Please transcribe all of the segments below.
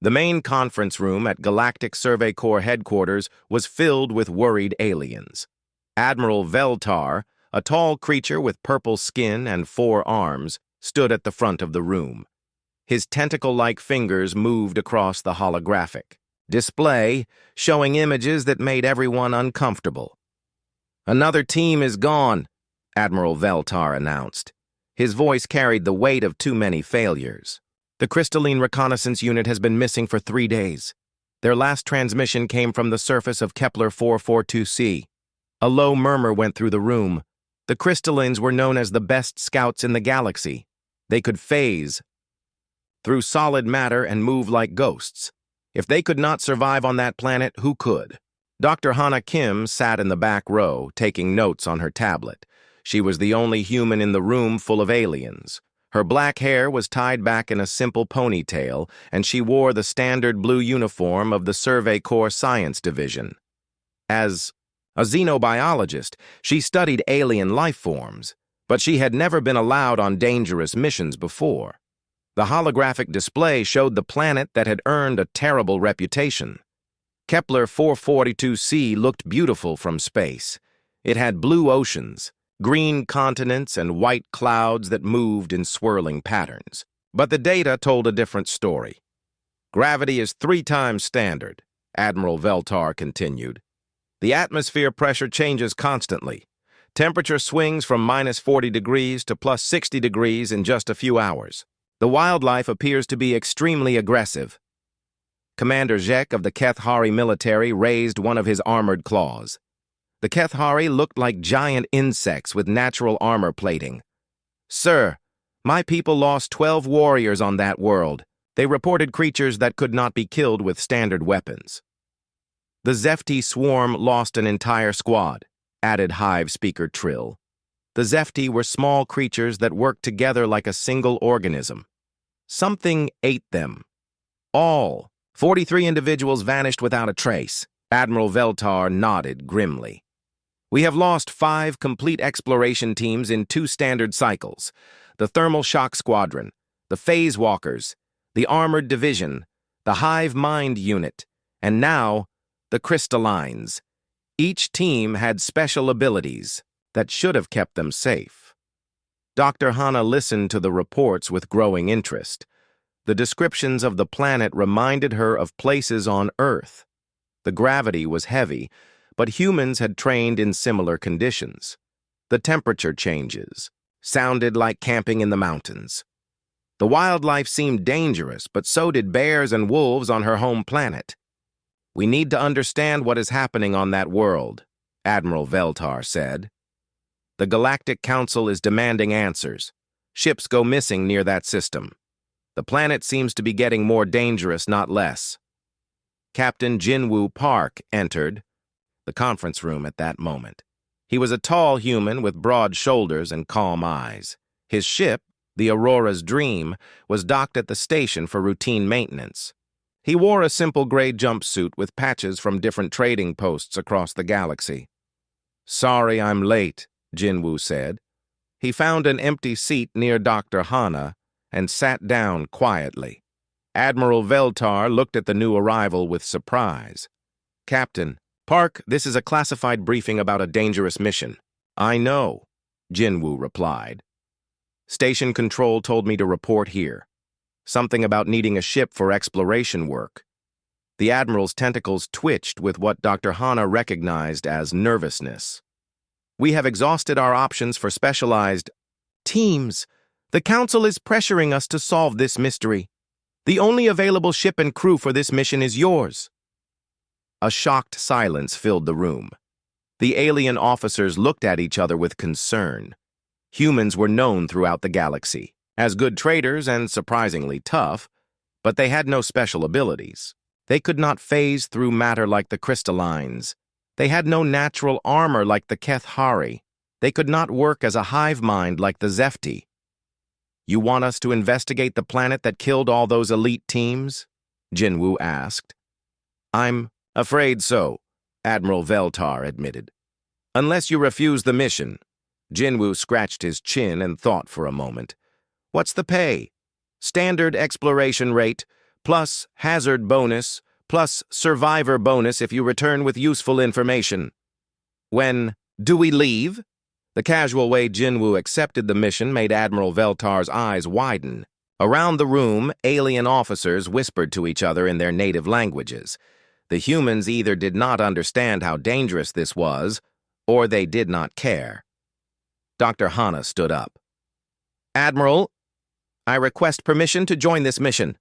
The main conference room at Galactic Survey Corps headquarters was filled with worried aliens. Admiral Veltar, a tall creature with purple skin and 4 arms, stood at the front of the room. His tentacle-like fingers moved across the holographic display, showing images that made everyone uncomfortable. "Another team is gone," Admiral Veltar announced. His voice carried the weight of too many failures. "The crystalline reconnaissance unit has been missing for 3 days. Their last transmission came from the surface of Kepler 442c. A low murmur went through the room. The crystallines were known as the best scouts in the galaxy. They could phase through solid matter and move like ghosts. If they could not survive on that planet, who could? Dr. Hana Kim sat in the back row, taking notes on her tablet. She was the only human in the room full of aliens. Her black hair was tied back in a simple ponytail, and she wore the standard blue uniform of the Survey Corps Science Division. As a xenobiologist, she studied alien life forms, but she had never been allowed on dangerous missions before. The holographic display showed the planet that had earned a terrible reputation. Kepler 442c looked beautiful from space. It had blue oceans, green continents, and white clouds that moved in swirling patterns. But the data told a different story. "Gravity is 3 times standard," Admiral Veltar continued. "The atmosphere pressure changes constantly. Temperature swings from -40 degrees to +60 degrees in just a few hours. The wildlife appears to be extremely aggressive." Commander Zek of the Kethari military raised one of his armored claws. The Kethari looked like giant insects with natural armor plating. "Sir, my people lost 12 warriors on that world. They reported creatures that could not be killed with standard weapons." "The Zefti swarm lost an entire squad," added Hive Speaker Trill. The Zefti were small creatures that worked together like a single organism. Something ate them. All 43 individuals vanished without a trace. Admiral Veltar nodded grimly. "We have lost 5 complete exploration teams in 2 standard cycles. The Thermal Shock Squadron, the Phase Walkers, the Armored Division, the Hive Mind Unit, and now the Crystallines. Each team had special abilities that should have kept them safe." Dr. Hana listened to the reports with growing interest. The descriptions of the planet reminded her of places on Earth. The gravity was heavy, but humans had trained in similar conditions. The temperature changes sounded like camping in the mountains. The wildlife seemed dangerous, but so did bears and wolves on her home planet. "We need to understand what is happening on that world," Admiral Veltar said. "The Galactic Council is demanding answers. Ships go missing near that system. The planet seems to be getting more dangerous, not less." Captain Jinwoo Park entered the conference room at that moment. He was a tall human with broad shoulders and calm eyes. His ship, the Aurora's Dream, was docked at the station for routine maintenance. He wore a simple gray jumpsuit with patches from different trading posts across the galaxy. "Sorry I'm late," Jinwoo said. He found an empty seat near Dr. Hana and sat down quietly. Admiral Veltar looked at the new arrival with surprise. "Captain, Park, this is a classified briefing about a dangerous mission." "I know," Jinwoo replied. "Station Control told me to report here. Something about needing a ship for exploration work." The Admiral's tentacles twitched with what Dr. Hana recognized as nervousness. "We have exhausted our options for specialized teams. The Council is pressuring us to solve this mystery. The only available ship and crew for this mission is yours." A shocked silence filled the room. The alien officers looked at each other with concern. Humans were known throughout the galaxy as good traders and surprisingly tough, but they had no special abilities. They could not phase through matter like the crystallines. They had no natural armor like the Kethari. They could not work as a hive mind like the Zefti. "You want us to investigate the planet that killed all those elite teams?" Jinwoo asked. "I'm afraid so," Admiral Veltar admitted. "Unless you refuse the mission." Jinwoo scratched his chin and thought for a moment. "What's the pay?" "Standard exploration rate, plus hazard bonus, plus survivor bonus if you return with useful information. When do we leave? The casual way Jinwoo accepted the mission made Admiral Veltar's eyes widen. Around the room, alien officers whispered to each other in their native languages. The humans either did not understand how dangerous this was, or they did not care. Dr. Hana stood up. Admiral, I request permission to join this mission.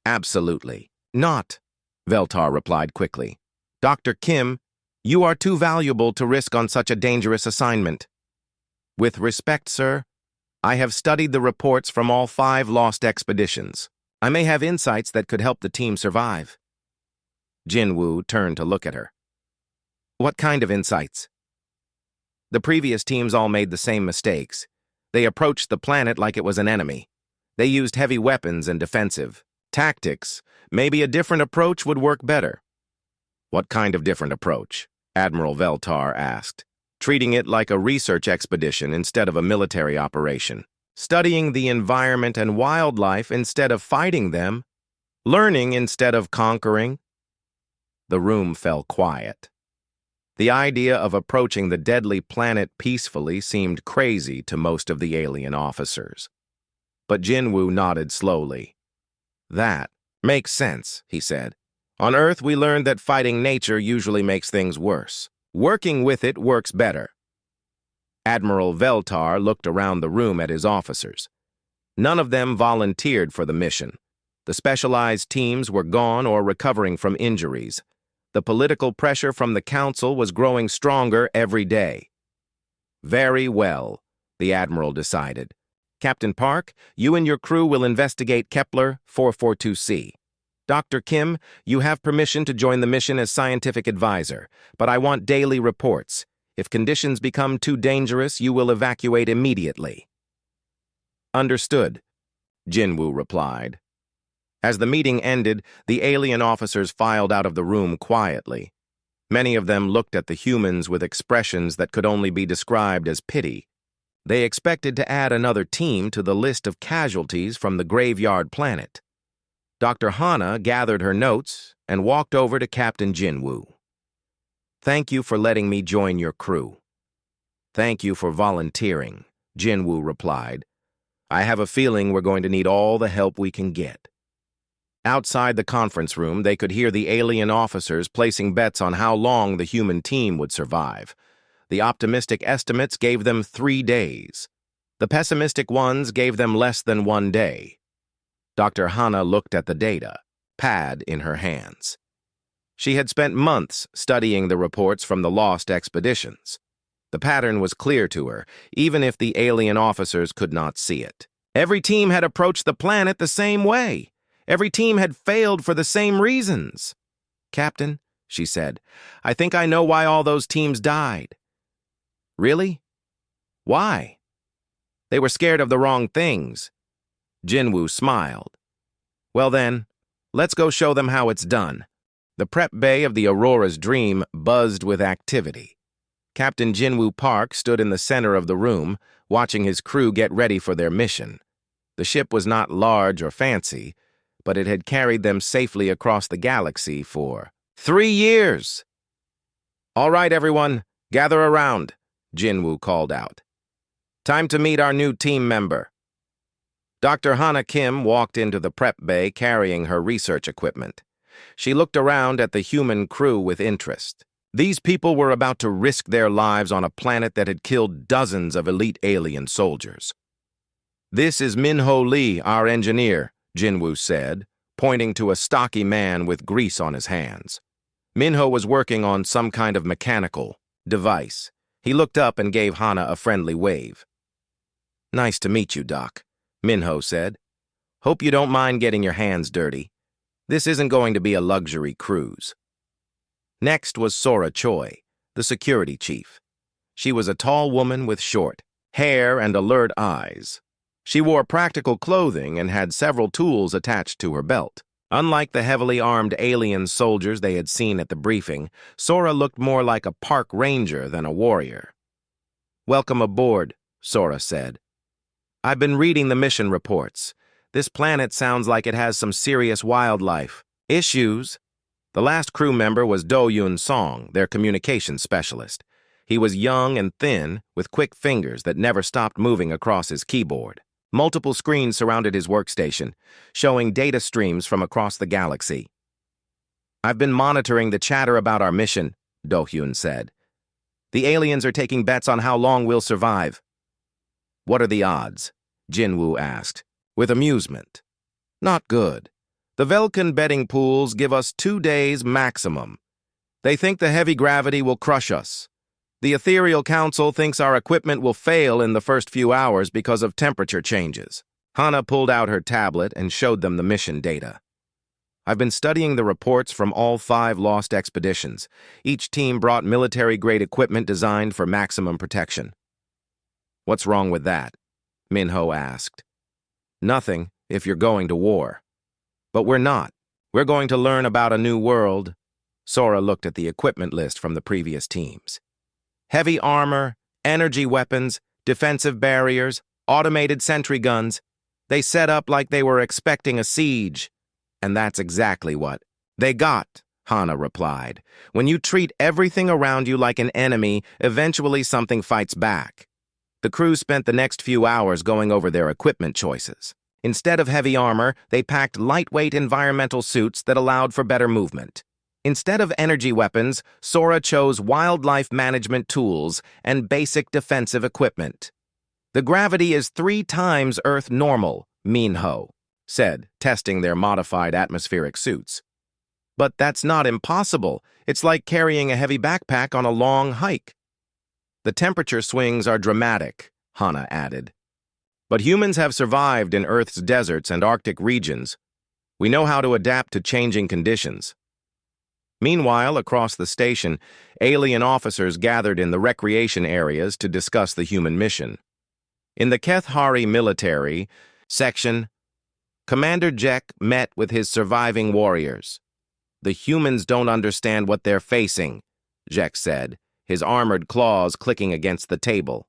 Absolutely not, Veltar replied quickly. Dr. Kim, you are too valuable to risk on such a dangerous assignment. With respect, sir, I have studied the reports from all 5 lost expeditions. I may have insights that could help the team survive. Jinwoo turned to look at her. What kind of insights? The previous teams all made the same mistakes. They approached the planet like it was an enemy. They used heavy weapons and defensive tactics. Maybe a different approach would work better. What kind of different approach? Admiral Veltar asked. Treating it like a research expedition instead of a military operation. Studying the environment and wildlife instead of fighting them. Learning instead of conquering. The room fell quiet. The idea of approaching the deadly planet peacefully seemed crazy to most of the alien officers. But Jinwoo nodded slowly. That makes sense, he said. On Earth, we learned that fighting nature usually makes things worse. Working with it works better. Admiral Veltar looked around the room at his officers. None of them volunteered for the mission. The specialized teams were gone or recovering from injuries. The political pressure from the council was growing stronger every day. Very well, the Admiral decided. Captain Park, you and your crew will investigate Kepler 442c. Dr. Kim, you have permission to join the mission as scientific advisor, but I want daily reports. If conditions become too dangerous, you will evacuate immediately. Understood, Jinwoo replied. As the meeting ended, the alien officers filed out of the room quietly. Many of them looked at the humans with expressions that could only be described as pity. They expected to add another team to the list of casualties from the graveyard planet. Dr. Hana gathered her notes and walked over to Captain Jinwoo. Thank you for letting me join your crew. Thank you for volunteering, Jinwoo replied. I have a feeling we're going to need all the help we can get. Outside the conference room, they could hear the alien officers placing bets on how long the human team would survive. The optimistic estimates gave them 3 days. The pessimistic ones gave them less than 1 day. Dr. Hana looked at the data, pad in her hands. She had spent months studying the reports from the lost expeditions. The pattern was clear to her, even if the alien officers could not see it. Every team had approached the planet the same way. Every team had failed for the same reasons. Captain, she said, I think I know why all those teams died. Really? Why? They were scared of the wrong things. Jinwoo smiled. Well then, let's go show them how it's done. The prep bay of the Aurora's Dream buzzed with activity. Captain Jinwoo Park stood in the center of the room, watching his crew get ready for their mission. The ship was not large or fancy, but it had carried them safely across the galaxy for 3 years. All right, everyone, gather around, Jinwoo called out. Time to meet our new team member. Dr. Hana Kim walked into the prep bay carrying her research equipment. She looked around at the human crew with interest. These people were about to risk their lives on a planet that had killed dozens of elite alien soldiers. This is Minho Lee, our engineer, Jinwoo said, pointing to a stocky man with grease on his hands. Minho was working on some kind of mechanical device. He looked up and gave Hana a friendly wave. Nice to meet you, Doc, Minho said. Hope you don't mind getting your hands dirty. This isn't going to be a luxury cruise. Next was Sora Choi, the security chief. She was a tall woman with short hair and alert eyes. She wore practical clothing and had several tools attached to her belt. Unlike the heavily armed alien soldiers they had seen at the briefing, Sora looked more like a park ranger than a warrior. Welcome aboard, Sora said. I've been reading the mission reports. This planet sounds like it has some serious wildlife. Issues. The last crew member was Do-Yun Song, their communications specialist. He was young and thin, with quick fingers that never stopped moving across his keyboard. Multiple screens surrounded his workstation, showing data streams from across the galaxy. "I've been monitoring the chatter about our mission," Do-Hyun said. "The aliens are taking bets on how long we'll survive." "What are the odds?" Jinwoo asked, with amusement. "Not good. The Velkan betting pools give us 2 days maximum. They think the heavy gravity will crush us. The Ethereal Council thinks our equipment will fail in the first few hours because of temperature changes." Hana pulled out her tablet and showed them the mission data. "I've been studying the reports from all 5 lost expeditions. Each team brought military-grade equipment designed for maximum protection." "What's wrong with that?" Minho asked. "Nothing, if you're going to war. But we're not. We're going to learn about a new world." Sora looked at the equipment list from the previous teams. Heavy armor, energy weapons, defensive barriers, automated sentry guns. They set up like they were expecting a siege. And that's exactly what they got, Hana replied. "When you treat everything around you like an enemy, eventually something fights back." The crew spent the next few hours going over their equipment choices. Instead of heavy armor, they packed lightweight environmental suits that allowed for better movement. Instead of energy weapons, Sora chose wildlife management tools and basic defensive equipment. "The gravity is 3 times Earth normal," Minho said, testing their modified atmospheric suits. "But that's not impossible. It's like carrying a heavy backpack on a long hike." "The temperature swings are dramatic," Hana added. "But humans have survived in Earth's deserts and Arctic regions. We know how to adapt to changing conditions." Meanwhile, across the station, alien officers gathered in the recreation areas to discuss the human mission. In the Kethari military section, Commander Jek met with his surviving warriors. "The humans don't understand what they're facing," Jek said, his armored claws clicking against the table.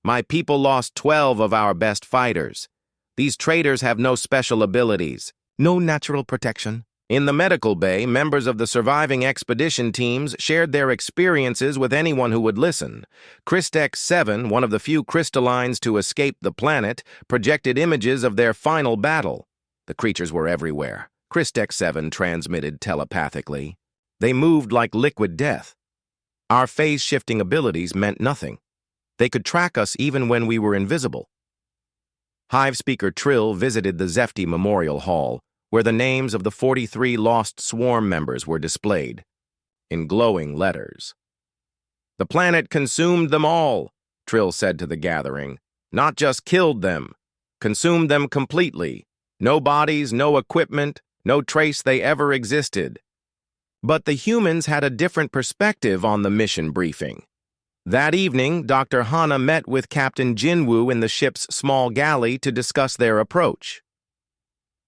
"My people lost 12 of our best fighters. These traitors have no special abilities, no natural protection." In the medical bay, members of the surviving expedition teams shared their experiences with anyone who would listen. Christex-7, one of the few crystallines to escape the planet, projected images of their final battle. The creatures were everywhere. Christex-7 transmitted telepathically. They moved like liquid death. Our phase-shifting abilities meant nothing. They could track us even when we were invisible. Hive Speaker Trill visited the Zefti Memorial Hall, where the names of the 43 lost swarm members were displayed, in glowing letters. "The planet consumed them all," Trill said to the gathering. "Not just killed them, consumed them completely. No bodies, no equipment, no trace they ever existed." But the humans had a different perspective on the mission briefing. That evening, Dr. Hana met with Captain Jinwoo in the ship's small galley to discuss their approach.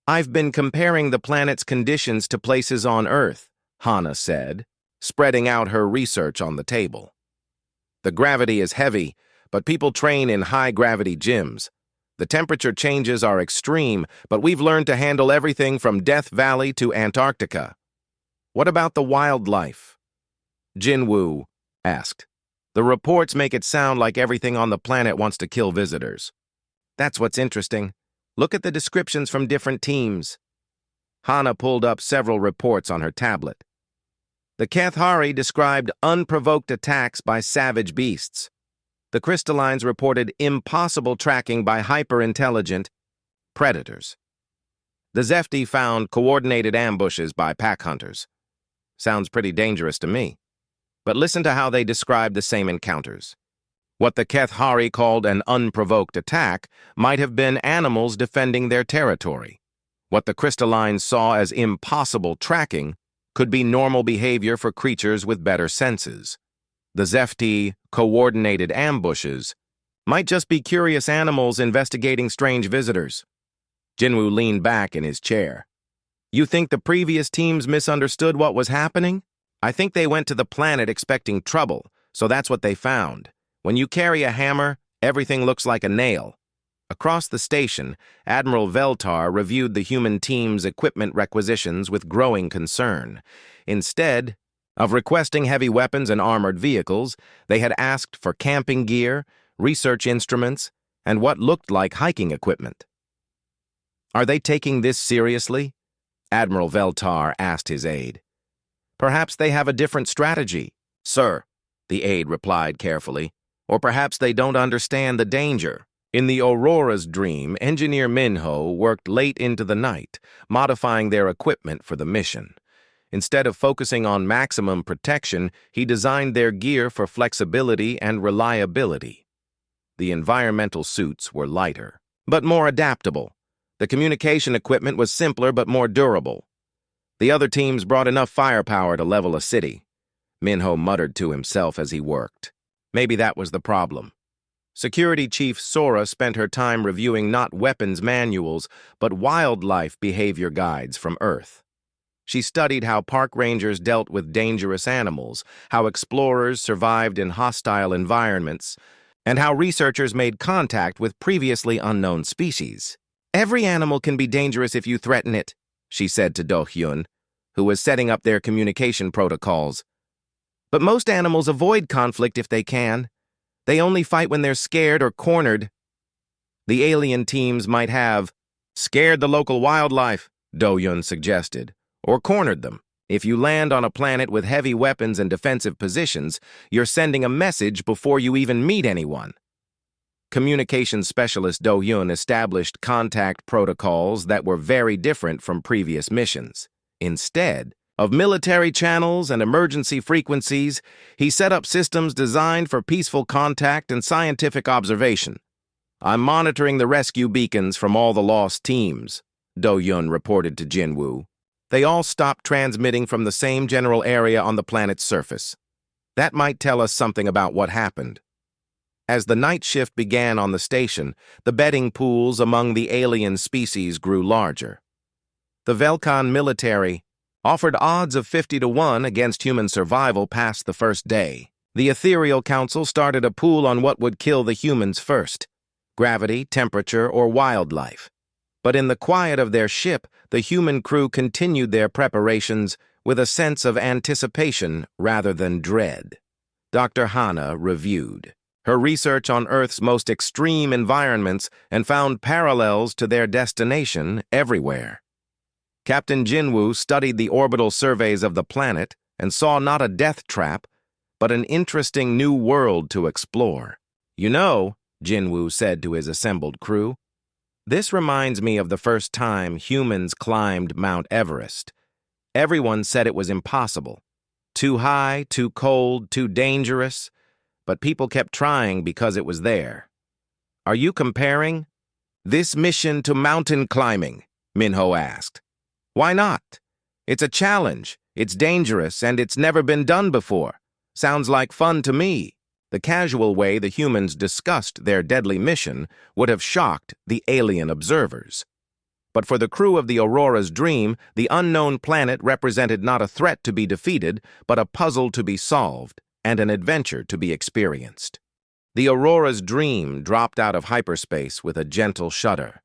"I've been comparing the planet's conditions to places on Earth," Hana said, spreading out her research on the table. "The gravity is heavy, but people train in high-gravity gyms. The temperature changes are extreme, but we've learned to handle everything from Death Valley to Antarctica." "What about the wildlife?" Jinwoo asked. "The reports make it sound like everything on the planet wants to kill visitors." "That's what's interesting. Look at the descriptions from different teams." Hana pulled up several reports on her tablet. The Kethari described unprovoked attacks by savage beasts. The crystallines reported impossible tracking by hyper-intelligent predators. The Zefti found coordinated ambushes by pack hunters. Sounds pretty dangerous to me. But listen to how they describe the same encounters. What the Kethari called an unprovoked attack might have been animals defending their territory. What the crystallines saw as impossible tracking could be normal behavior for creatures with better senses. The Zefti coordinated ambushes might just be curious animals investigating strange visitors. Jinwoo leaned back in his chair. "You think the previous teams misunderstood what was happening? I think they went to the planet expecting trouble, so that's what they found. When you carry a hammer, everything looks like a nail. Across the station, Admiral Veltar reviewed the human team's equipment requisitions with growing concern. Instead of requesting heavy weapons and armored vehicles, they had asked for camping gear, research instruments, and what looked like hiking equipment. "Are they taking this seriously?" Admiral Veltar asked his aide. "Perhaps they have a different strategy." "Sir," the aide replied carefully, "or perhaps they don't understand the danger." In the Aurora's dream, Engineer Minho worked late into the night, modifying their equipment for the mission. Instead of focusing on maximum protection, he designed their gear for flexibility and reliability. The environmental suits were lighter, but more adaptable. The communication equipment was simpler but more durable. The other teams brought enough firepower to level a city. Minho muttered to himself as he worked. Maybe that was the problem. Security Chief Sora spent her time reviewing not weapons manuals, but wildlife behavior guides from Earth. She studied how park rangers dealt with dangerous animals, how explorers survived in hostile environments, and how researchers made contact with previously unknown species. "Every animal can be dangerous if you threaten it," she said to Do-hyun, who was setting up their communication protocols. "But most animals avoid conflict if they can. They only fight when they're scared or cornered." The alien teams might have scared the local wildlife, Do-hyun suggested, or cornered them. If you land on a planet with heavy weapons and defensive positions, you're sending a message before you even meet anyone. Communications specialist Do-hyun established contact protocols that were very different from previous missions. Instead of military channels and emergency frequencies, he set up systems designed for peaceful contact and scientific observation. "I'm monitoring the rescue beacons from all the lost teams," Do-hyun reported to Jinwoo. "They all stopped transmitting from the same general area on the planet's surface. That might tell us something about what happened." As the night shift began on the station, the betting pools among the alien species grew larger. The Velkan military offered odds of 50-1 against human survival past the first day. The Ethereal Council started a pool on what would kill the humans first: gravity, temperature, or wildlife. But in the quiet of their ship, the human crew continued their preparations with a sense of anticipation rather than dread. Dr. Hana reviewed her research on Earth's most extreme environments and found parallels to their destination everywhere. Captain Jinwoo studied the orbital surveys of the planet and saw not a death trap, but an interesting new world to explore. "You know," Jinwoo said to his assembled crew, "this reminds me of the first time humans climbed Mount Everest. Everyone said it was impossible. Too high, too cold, too dangerous, but people kept trying because it was there." "Are you comparing this mission to mountain climbing?" Minho asked. "Why not? It's a challenge, it's dangerous, and it's never been done before. Sounds like fun to me." The casual way the humans discussed their deadly mission would have shocked the alien observers. But for the crew of the Aurora's dream, the unknown planet represented not a threat to be defeated, but a puzzle to be solved and an adventure to be experienced. The Aurora's dream dropped out of hyperspace with a gentle shudder.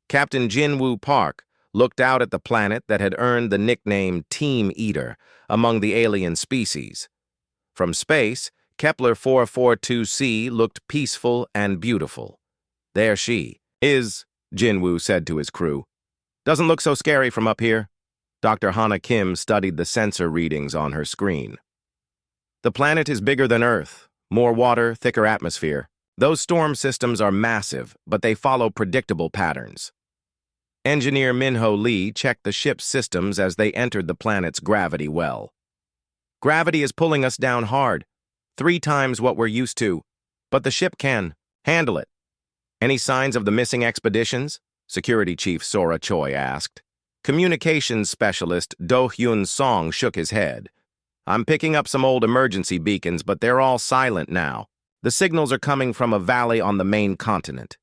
Captain Jinwoo Park looked out at the planet that had earned the nickname Team Eater among the alien species. From space, Kepler 442c looked peaceful and beautiful. "There she is," Jinwoo said to his crew. "Doesn't look so scary from up here." Dr. Hana Kim studied the sensor readings on her screen. "The planet is bigger than Earth, more water, thicker atmosphere. Those storm systems are massive, but they follow predictable patterns." Engineer Minho Lee checked the ship's systems as they entered the planet's gravity well. "Gravity is pulling us down hard, 3 times what we're used to, but the ship can handle it." "Any signs of the missing expeditions?" Security Chief Sora Choi asked. Communications specialist Do-hyun Song shook his head. "I'm picking up some old emergency beacons, but they're all silent now. The signals are coming from a valley on the main continent."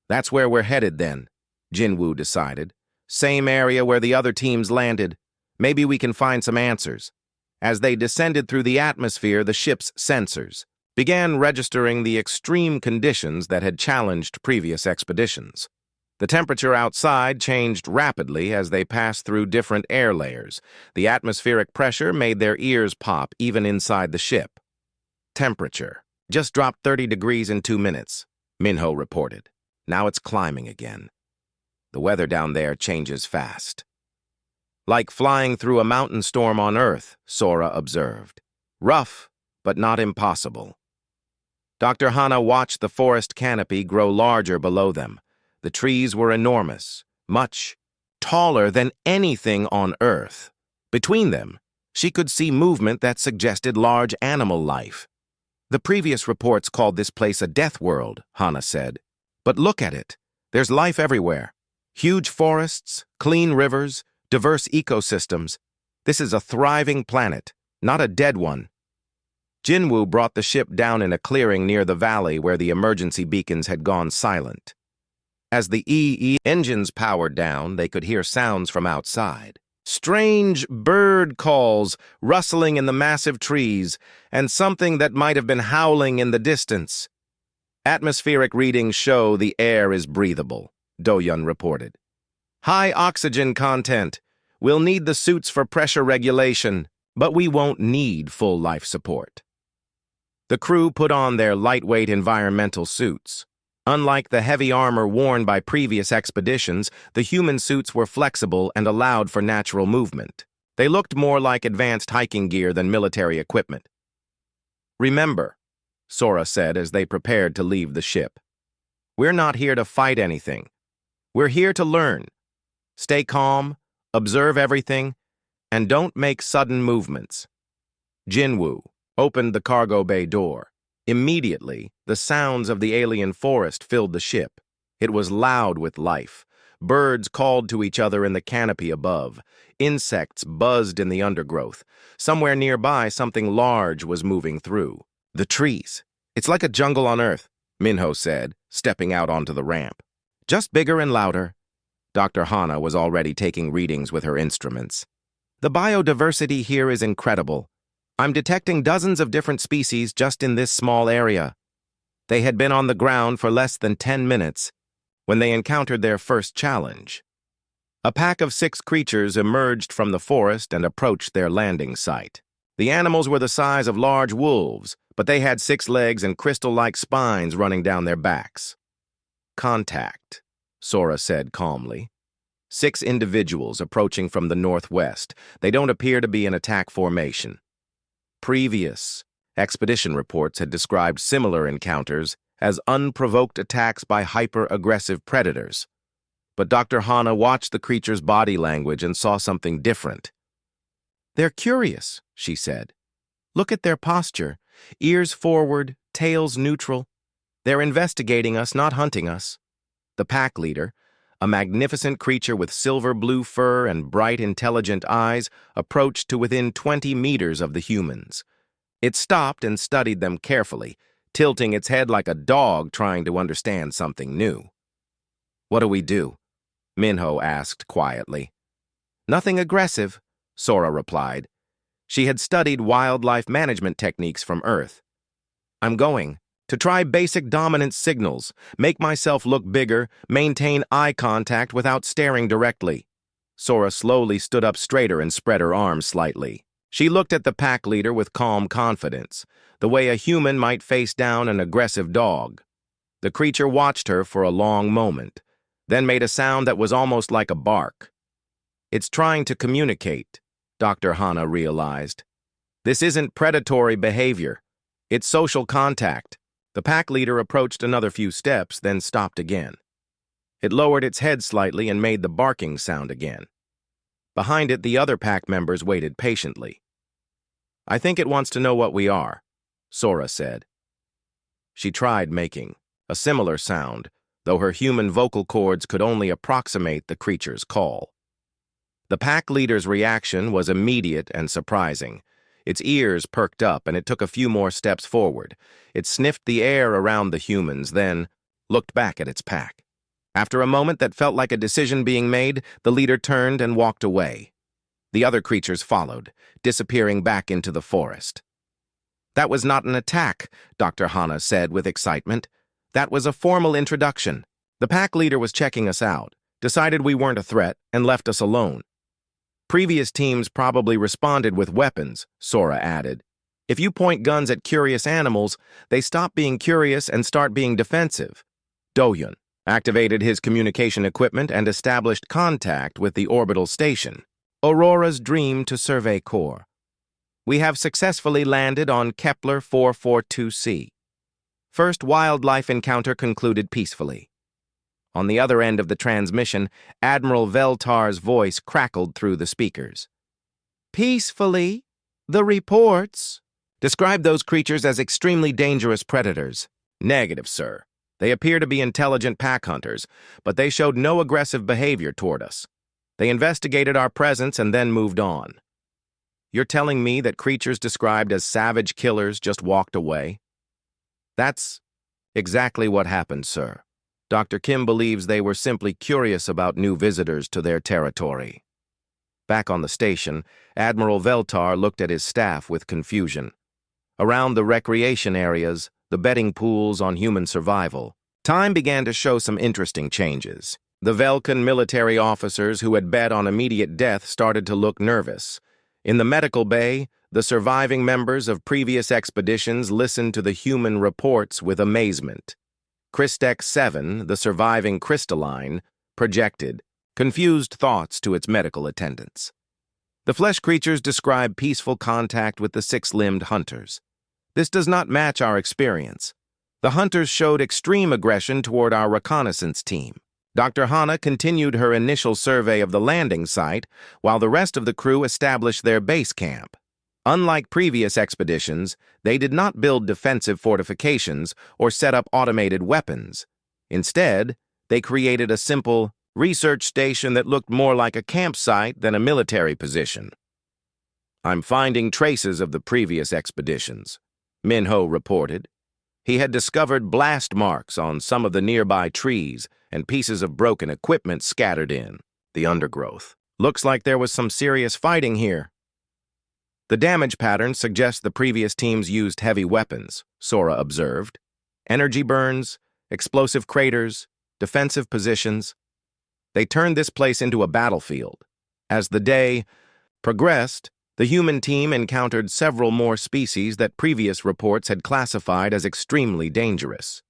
"That's where we're headed then," Jinwoo decided. "Same area where the other teams landed. Maybe we can find some answers." As they descended through the atmosphere, the ship's sensors began registering the extreme conditions that had challenged previous expeditions. The temperature outside changed rapidly as they passed through different air layers. The atmospheric pressure made their ears pop even inside the ship. Temperature just dropped 30 degrees in 2 minutes, Minho reported. Now it's climbing again. The weather down there changes fast. Like flying through a mountain storm on Earth, Sora observed. Rough, but not impossible. Dr. Hana watched the forest canopy grow larger below them. The trees were enormous, much taller than anything on Earth. Between them, she could see movement that suggested large animal life. The previous reports called this place a death world, Hana said. But look at it. There's life everywhere. Huge forests, clean rivers, diverse ecosystems. This is a thriving planet, not a dead one. Jinwoo brought the ship down in a clearing near the valley where the emergency beacons had gone silent. As the EE engines powered down, they could hear sounds from outside. Strange bird calls rustling in the massive trees, and something that might have been howling in the distance. Atmospheric readings show the air is breathable, Do-Yun reported. High oxygen content. We'll need the suits for pressure regulation, but we won't need full life support. The crew put on their lightweight environmental suits. Unlike the heavy armor worn by previous expeditions, the human suits were flexible and allowed for natural movement. They looked more like advanced hiking gear than military equipment. Remember, Sora said as they prepared to leave the ship, we're not here to fight anything. We're here to learn. Stay calm, observe everything, and don't make sudden movements. Jinwoo opened the cargo bay door. Immediately, the sounds of the alien forest filled the ship. It was loud with life. Birds called to each other in the canopy above. Insects buzzed in the undergrowth. Somewhere nearby, something large was moving through. The trees. It's like a jungle on Earth, Minho said, stepping out onto the ramp. Just bigger and louder. Dr. Hana was already taking readings with her instruments. The biodiversity here is incredible. I'm detecting dozens of different species just in this small area. They had been on the ground for less than 10 minutes when they encountered their first challenge. A pack of 6 creatures emerged from the forest and approached their landing site. The animals were the size of large wolves, but they had 6 legs and crystal-like spines running down their backs. Contact, Sora said calmly. 6 individuals approaching from the northwest. They don't appear to be in attack formation. Previous expedition reports had described similar encounters as unprovoked attacks by hyper-aggressive predators. But Dr. Hana watched the creature's body language and saw something different. They're curious, she said. Look at their posture. Ears forward, tails neutral. They're investigating us, not hunting us. The pack leader, a magnificent creature with silver-blue fur and bright, intelligent eyes, approached to within 20 meters of the humans. It stopped and studied them carefully, tilting its head like a dog trying to understand something new. What do we do? Minho asked quietly. Nothing aggressive, Sora replied. She had studied wildlife management techniques from Earth. I'm going to try basic dominance signals, make myself look bigger, maintain eye contact without staring directly. Sora slowly stood up straighter and spread her arms slightly. She looked at the pack leader with calm confidence, the way a human might face down an aggressive dog. The creature watched her for a long moment, then made a sound that was almost like a bark. It's trying to communicate, Dr. Hana realized. This isn't predatory behavior. It's social contact. The pack leader approached another few steps, then stopped again. It lowered its head slightly and made the barking sound again. Behind it, the other pack members waited patiently. I think it wants to know what we are, Sora said. She tried making a similar sound, though her human vocal cords could only approximate the creature's call. The pack leader's reaction was immediate and surprising. Its ears perked up, and it took a few more steps forward. It sniffed the air around the humans, then looked back at its pack. After a moment that felt like a decision being made, the leader turned and walked away. The other creatures followed, disappearing back into the forest. That was not an attack, Dr. Hana said with excitement. That was a formal introduction. The pack leader was checking us out, decided we weren't a threat, and left us alone. Previous teams probably responded with weapons, Sora added. If you point guns at curious animals, they stop being curious and start being defensive. Do-hyun activated his communication equipment and established contact with the orbital station, Aurora's dream to survey core. We have successfully landed on Kepler 442c. First wildlife encounter concluded peacefully. On the other end of the transmission, Admiral Veltar's voice crackled through the speakers. Peacefully? The reports? Describe those creatures as extremely dangerous predators. Negative, sir. They appear to be intelligent pack hunters, but they showed no aggressive behavior toward us. They investigated our presence and then moved on. You're telling me that creatures described as savage killers just walked away? That's exactly what happened, sir. Dr. Kim believes they were simply curious about new visitors to their territory. Back on the station, Admiral Veltar looked at his staff with confusion. Around the recreation areas, the betting pools on human survival, time began to show some interesting changes. The Velkan military officers who had bet on immediate death started to look nervous. In the medical bay, the surviving members of previous expeditions listened to the human reports with amazement. Christex 7, the surviving crystalline, projected confused thoughts to its medical attendants. The flesh creatures describe peaceful contact with the six-limbed hunters. This does not match our experience. The hunters showed extreme aggression toward our reconnaissance team. Dr. Hana continued her initial survey of the landing site, while the rest of the crew established their base camp. Unlike previous expeditions, they did not build defensive fortifications or set up automated weapons. Instead, they created a simple research station that looked more like a campsite than a military position. I'm finding traces of the previous expeditions, Minho reported. He had discovered blast marks on some of the nearby trees and pieces of broken equipment scattered in the undergrowth. Looks like there was some serious fighting here. The damage pattern suggests the previous teams used heavy weapons, Sora observed. Energy burns, explosive craters, defensive positions. They turned this place into a battlefield. As the day progressed, the human team encountered several more species that previous reports had classified as extremely dangerous.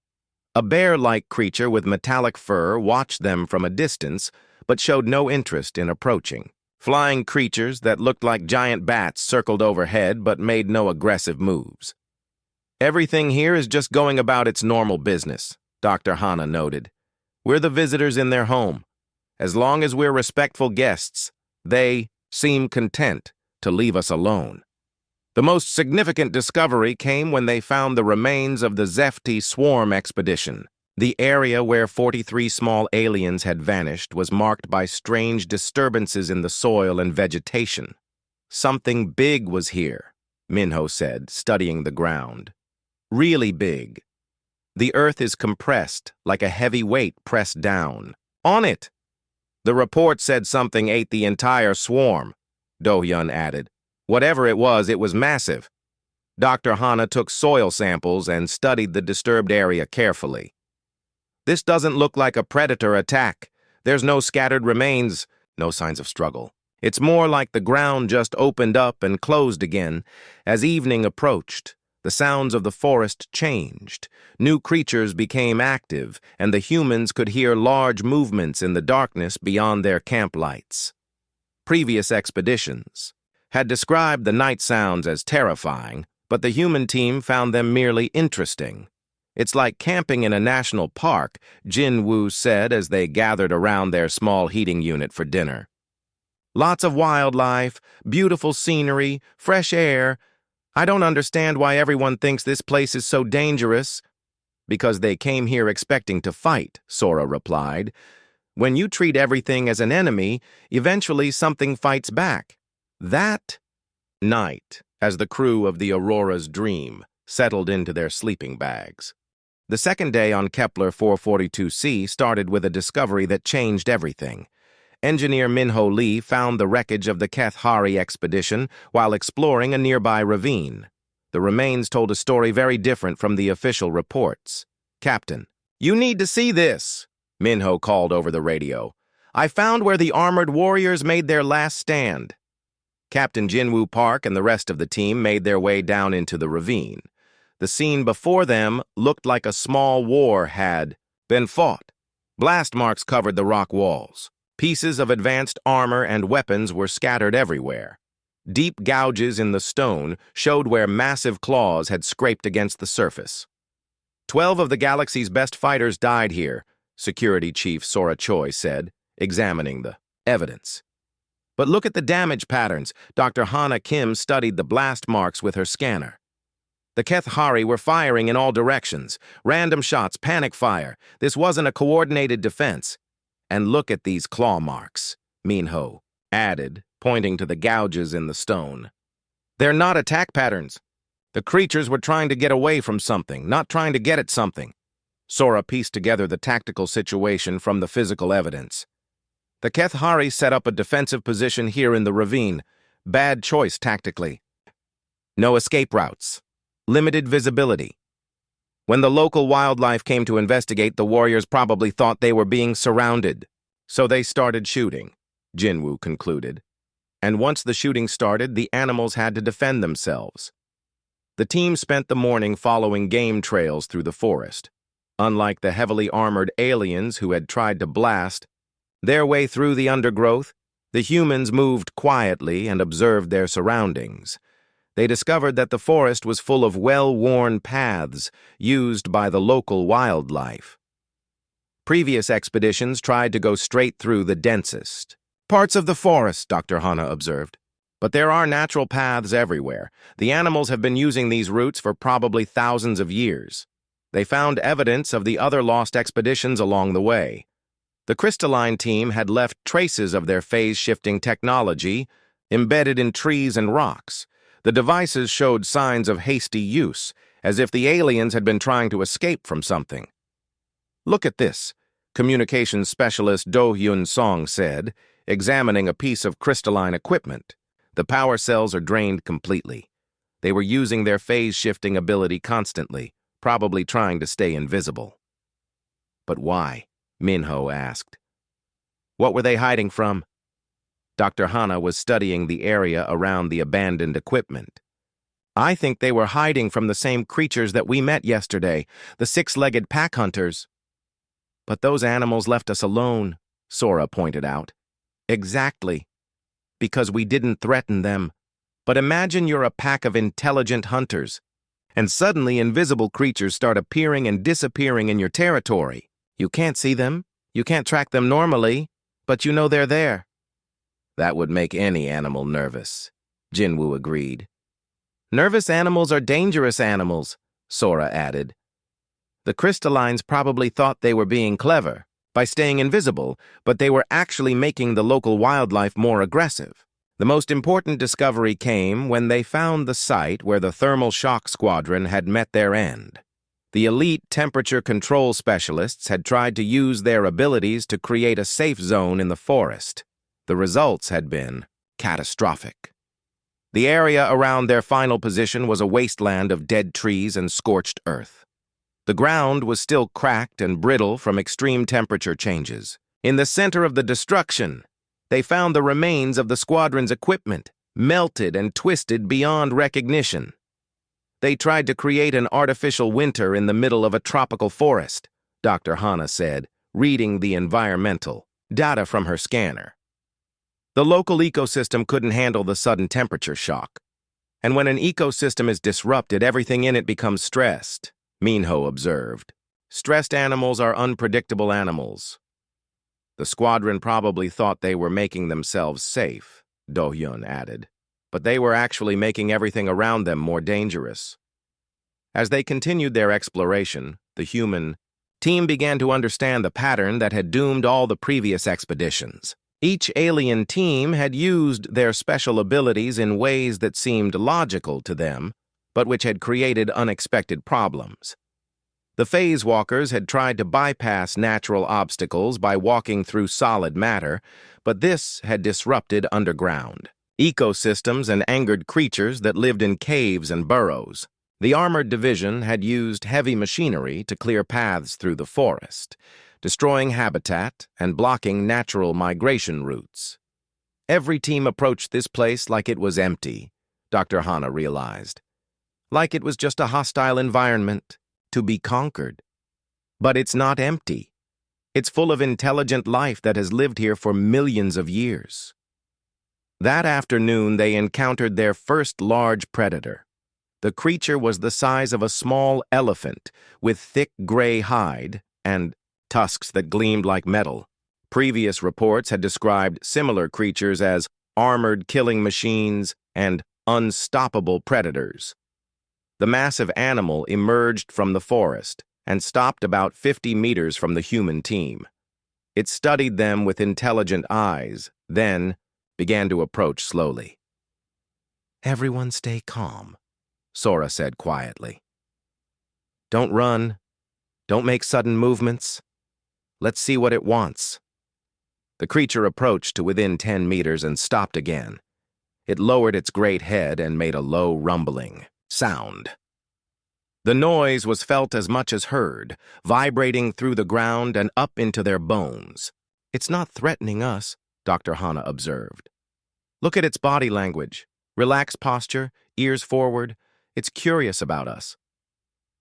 A bear-like creature with metallic fur watched them from a distance, but showed no interest in approaching. Flying creatures that looked like giant bats circled overhead but made no aggressive moves. Everything here is just going about its normal business, Dr. Hana noted. We're the visitors in their home. As long as we're respectful guests, they seem content to leave us alone. The most significant discovery came when they found the remains of the Zefti swarm expedition. The area where 43 small aliens had vanished was marked by strange disturbances in the soil and vegetation. Something big was here, Minho said, studying the ground. Really big. The earth is compressed, like a heavy weight pressed down. On it! The report said something ate the entire swarm, Do-hyun added. Whatever it was massive. Dr. Hana took soil samples and studied the disturbed area carefully. This doesn't look like a predator attack. There's no scattered remains, no signs of struggle. It's more like the ground just opened up and closed again. As evening approached, the sounds of the forest changed. New creatures became active, and the humans could hear large movements in the darkness beyond their camp lights. Previous expeditions had described the night sounds as terrifying, but the human team found them merely interesting. It's like camping in a national park, Jin Woo said as they gathered around their small heating unit for dinner. Lots of wildlife, beautiful scenery, fresh air. I don't understand why everyone thinks this place is so dangerous. Because they came here expecting to fight, Sora replied. When you treat everything as an enemy, eventually something fights back. That night, as the crew of the Aurora's Dream settled into their sleeping bags. The second day on Kepler 442c started with a discovery that changed everything. Engineer Minho Lee found the wreckage of the Keth Hari expedition while exploring a nearby ravine. The remains told a story very different from the official reports. "Captain, you need to see this," Minho called over the radio. "I found where the armored warriors made their last stand." Captain Jinwoo Park and the rest of the team made their way down into the ravine. The scene before them looked like a small war had been fought. Blast marks covered the rock walls. Pieces of advanced armor and weapons were scattered everywhere. Deep gouges in the stone showed where massive claws had scraped against the surface. 12 of the galaxy's best fighters died here, Security Chief Sora Choi said, examining the evidence. But look at the damage patterns. Dr. Hana Kim studied the blast marks with her scanner. The Kethari were firing in all directions. Random shots, panic fire. This wasn't a coordinated defense. And look at these claw marks, Minho added, pointing to the gouges in the stone. They're not attack patterns. The creatures were trying to get away from something, not trying to get at something. Sora pieced together the tactical situation from the physical evidence. The Kethari set up a defensive position here in the ravine. Bad choice tactically. No escape routes. Limited visibility. When the local wildlife came to investigate, the warriors probably thought they were being surrounded. So they started shooting, Jinwoo concluded. And once the shooting started, the animals had to defend themselves. The team spent the morning following game trails through the forest. Unlike the heavily armored aliens who had tried to blast their way through the undergrowth, the humans moved quietly and observed their surroundings. They discovered that the forest was full of well-worn paths used by the local wildlife. Previous expeditions tried to go straight through the densest parts of the forest, Dr. Hana observed. But there are natural paths everywhere. The animals have been using these routes for probably thousands of years. They found evidence of the other lost expeditions along the way. The crystalline team had left traces of their phase-shifting technology embedded in trees and rocks. The devices showed signs of hasty use, as if the aliens had been trying to escape from something. "Look at this," communications specialist Do Hyun Song said, examining a piece of crystalline equipment. "The power cells are drained completely. They were using their phase-shifting ability constantly, probably trying to stay invisible." "But why?" Minho asked. "What were they hiding from?" Dr. Hana was studying the area around the abandoned equipment. "I think they were hiding from the same creatures that we met yesterday, the six-legged pack hunters." "But those animals left us alone," Sora pointed out. "Exactly. Because we didn't threaten them. But imagine you're a pack of intelligent hunters, and suddenly invisible creatures start appearing and disappearing in your territory. You can't see them, you can't track them normally, but you know they're there." "That would make any animal nervous," Jinwoo agreed. "Nervous animals are dangerous animals," Sora added. "The crystallines probably thought they were being clever by staying invisible, but they were actually making the local wildlife more aggressive. The most important discovery came when they found the site where the thermal shock squadron had met their end. The elite temperature control specialists had tried to use their abilities to create a safe zone in the forest. The results had been catastrophic. The area around their final position was a wasteland of dead trees and scorched earth. The ground was still cracked and brittle from extreme temperature changes. In the center of the destruction, they found the remains of the squadron's equipment, melted and twisted beyond recognition. They tried to create an artificial winter in the middle of a tropical forest, Dr. Hana said, reading the environmental data from her scanner. The local ecosystem couldn't handle the sudden temperature shock. And when an ecosystem is disrupted, everything in it becomes stressed, Minho observed. Stressed animals are unpredictable animals. The squadron probably thought they were making themselves safe, Do-hyun added, but they were actually making everything around them more dangerous. As they continued their exploration, the human team began to understand the pattern that had doomed all the previous expeditions. Each alien team had used their special abilities in ways that seemed logical to them, but which had created unexpected problems. The phase walkers had tried to bypass natural obstacles by walking through solid matter, but this had disrupted underground. ecosystems and angered creatures that lived in caves and burrows. The armored division had used heavy machinery to clear paths through the forest, destroying habitat and blocking natural migration routes. Every team approached this place like it was empty, Dr. Hana realized. Like it was just a hostile environment to be conquered. But it's not empty. It's full of intelligent life that has lived here for millions of years. That afternoon, they encountered their first large predator. The creature was the size of a small elephant, with thick gray hide and tusks that gleamed like metal. Previous reports had described similar creatures as armored killing machines and unstoppable predators. The massive animal emerged from the forest and stopped about 50 meters from the human team. It studied them with intelligent eyes, then began to approach slowly. "Everyone stay calm," Sora said quietly. "Don't run. Don't make sudden movements. Let's see what it wants." The creature approached to within 10 meters and stopped again. It lowered its great head and made a low rumbling sound. The noise was felt as much as heard, vibrating through the ground and up into their bones. "It's not threatening us," Dr. Hana observed. "Look at its body language. Relaxed posture, ears forward. It's curious about us."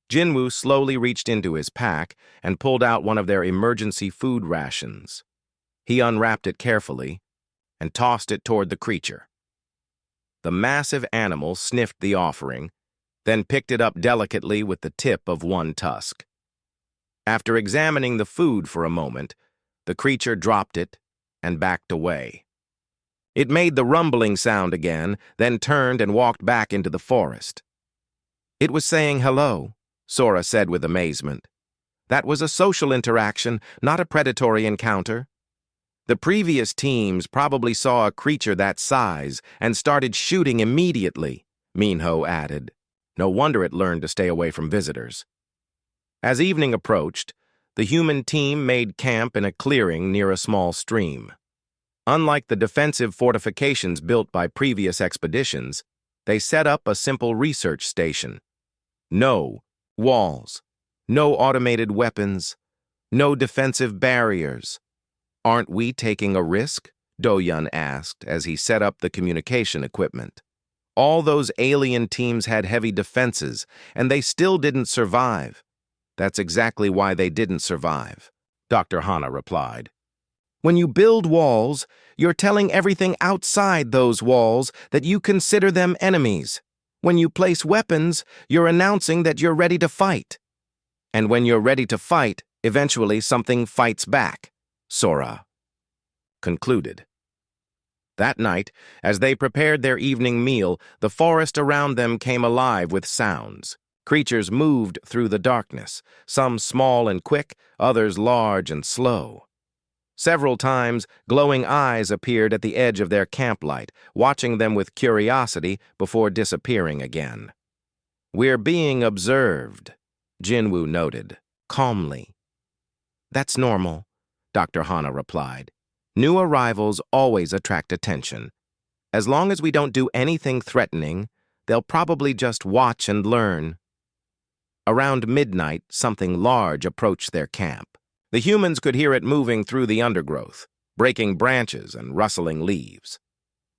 Jinwoo slowly reached into his pack and pulled out one of their emergency food rations. He unwrapped it carefully and tossed it toward the creature. The massive animal sniffed the offering, then picked it up delicately with the tip of one tusk. After examining the food for a moment, the creature dropped it and backed away. It made the rumbling sound again, then turned and walked back into the forest. "It was saying hello," Sora said with amazement. "That was a social interaction, not a predatory encounter." The previous teams probably saw a creature that size and started shooting immediately, Minho added. No wonder it learned to stay away from visitors. As evening approached, the human team made camp in a clearing near a small stream. Unlike the defensive fortifications built by previous expeditions, they set up a simple research station. No walls, no automated weapons, no defensive barriers. "Aren't we taking a risk?" Do-Yun asked as he set up the communication equipment. "All those alien teams had heavy defenses, and they still didn't survive." "That's exactly why they didn't survive," Dr. Hana replied. "When you build walls, you're telling everything outside those walls that you consider them enemies. When you place weapons, you're announcing that you're ready to fight. And when you're ready to fight, eventually something fights back," Sora concluded. That night, as they prepared their evening meal, the forest around them came alive with sounds. Creatures moved through the darkness, some small and quick, others large and slow. Several times, glowing eyes appeared at the edge of their camplight, watching them with curiosity before disappearing again. "We're being observed," Jinwoo noted, calmly. "That's normal," Dr. Hana replied. "New arrivals always attract attention. As long as we don't do anything threatening, they'll probably just watch and learn." Around midnight, something large approached their camp. The humans could hear it moving through the undergrowth, breaking branches and rustling leaves.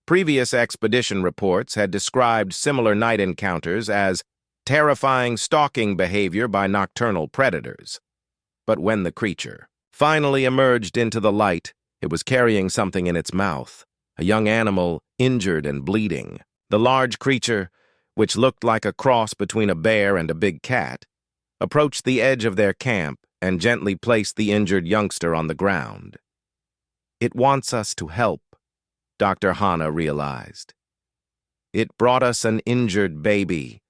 Previous expedition reports had described similar night encounters as terrifying stalking behavior by nocturnal predators. But when the creature finally emerged into the light, it was carrying something in its mouth, a young animal injured and bleeding. The large creature, which looked like a cross between a bear and a big cat, approached the edge of their camp and gently placed the injured youngster on the ground. "It wants us to help," Dr. Hana realized. "It brought us an injured baby."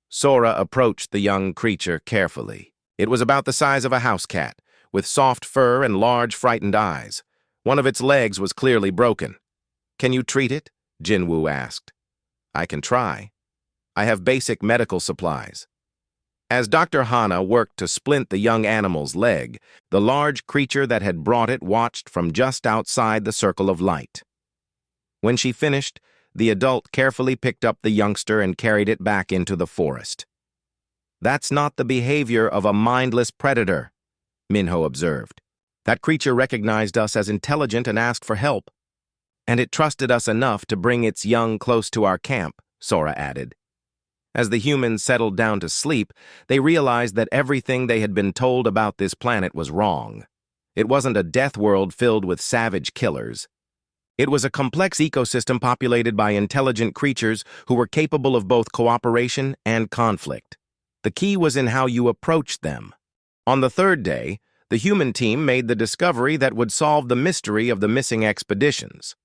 Sora approached the young creature carefully. It was about the size of a house cat, with soft fur and large, frightened eyes. One of its legs was clearly broken. "Can you treat it?" Jinwoo asked. "I can try. I have basic medical supplies." As Dr. Hana worked to splint the young animal's leg, the large creature that had brought it watched from just outside the circle of light. When she finished, the adult carefully picked up the youngster and carried it back into the forest. "That's not the behavior of a mindless predator," Minho observed. "That creature recognized us as intelligent and asked for help. And it trusted us enough to bring its young close to our camp," Sora added. As the humans settled down to sleep, they realized that everything they had been told about this planet was wrong. It wasn't a death world filled with savage killers. It was a complex ecosystem populated by intelligent creatures who were capable of both cooperation and conflict. The key was in how you approached them. On the third day, the human team made the discovery that would solve the mystery of the missing expeditions.